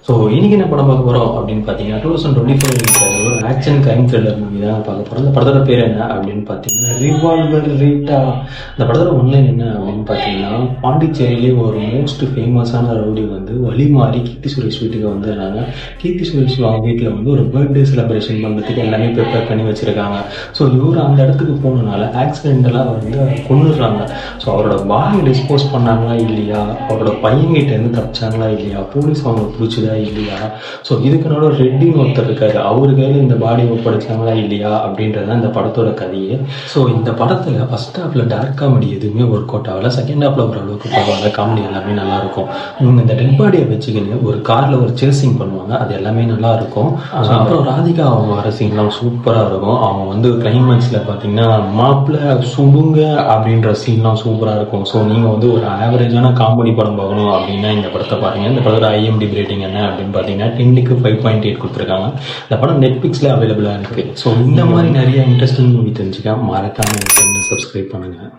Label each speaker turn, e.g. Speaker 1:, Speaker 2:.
Speaker 1: So இன்னைக்கு என்ன படம் பார்க்க போகிறோம் அப்படின்னு பார்த்தீங்கன்னா 2024 ஒரு ஆக்ஷன் கிரைம் த்ரில்லர் மூவி தான் பார்க்க போகிறோம். இந்த படத்தோட பேர் என்ன அப்படின்னு பார்த்தீங்கன்னா ரிவால்வர் ரீட்டா. இந்த படத்தோட ஒன்லைன் என்ன அப்படின்னு பார்த்தீங்கன்னா, பாண்டிச்சேரியிலே ஒரு மோஸ்ட் ஃபேமஸான ரவுடி வந்து வழி மாறி கீர்த்தி சுரேஷ் வீட்டுக்கு வந்துடுறாங்க. கீர்த்தி சுரேஷ் வீட்டில் வந்து ஒரு பர்த்டே செலிப்ரேஷன் பண்ணுறதுக்கு எல்லாமே ப்ரிப்பேர் பண்ணி வச்சுருக்காங்க. ஸோ இவர் அந்த இடத்துக்கு போனதுனால ஆக்சிடென்டலாக வந்து அவரை கொண்டுடுறாங்க. ஸோ அவரோட பாடியை டிஸ்போஸ் பண்ணாங்களா இல்லையா, அவரோட பையன்கிட்டேருந்து தப்பிச்சாங்களா இல்லையா, போலீஸ் அவங்க பிடிச்சதா இல்லையா, ஸோ இதுக்கு நடுவே ரெட்டின்னு ஒருத்தர் இருக்காரு, அவரு கையில் இந்த பாடி ஒப்படைச்சாங்களா இல்லையா அப்படின்றது தான் இந்த படத்தோட கதையே. ஸோ இந்த படத்தில் ஃபர்ஸ்ட் ஹாஃபில் டார்க் காமெடி எதுவுமே ஒர்க் அவுட் ஆகல. செகண்ட் ஹாஃபில் ஓரளவுக்கு பரவாயில்ல, காமெடி எல்லாமே நல்லா இருக்கும். இவங்க இந்த டெட் பாடியை வச்சுக்கின்னு ஒரு காரில் ஒரு சேசிங் பண்ணுவாங்க, அது எல்லாமே நல்லா இருக்கும். அப்புறம் ராதிகா அவங்க வர சீன்லாம் சூப்பராக இருக்கும். அவங்க வந்து கிளைமேக்ஸில் பார்த்தீங்கன்னா மாப்பிள்ள சுடுங்க அப்படின்ற சீன்லாம் சூப்பராக இருக்கும். ஸோ நீங்கள் வந்து ஒரு ஆவரேஜான காமெடி படம் பார்க்கணும் அப்படின்னா இந்த படத்தை பாருங்கள். இந்த படத்தோட IMDb ரேட்டிங் என்ன அப்படின்னு பார்த்தீங்கன்னா 10க்கு 5.8 கொடுத்துருக்காங்க. இந்த படம் நெட்ஃப்ளிக்ஸில் அவைலபிளாக இருக்குது. ஸோ இந்த மாதிரி நிறைய இன்ட்ரெஸ்டிங் மூவி தெரிஞ்சுக்க மறக்காமல் சப்ஸ்கிரைப் பண்ணுங்கள்.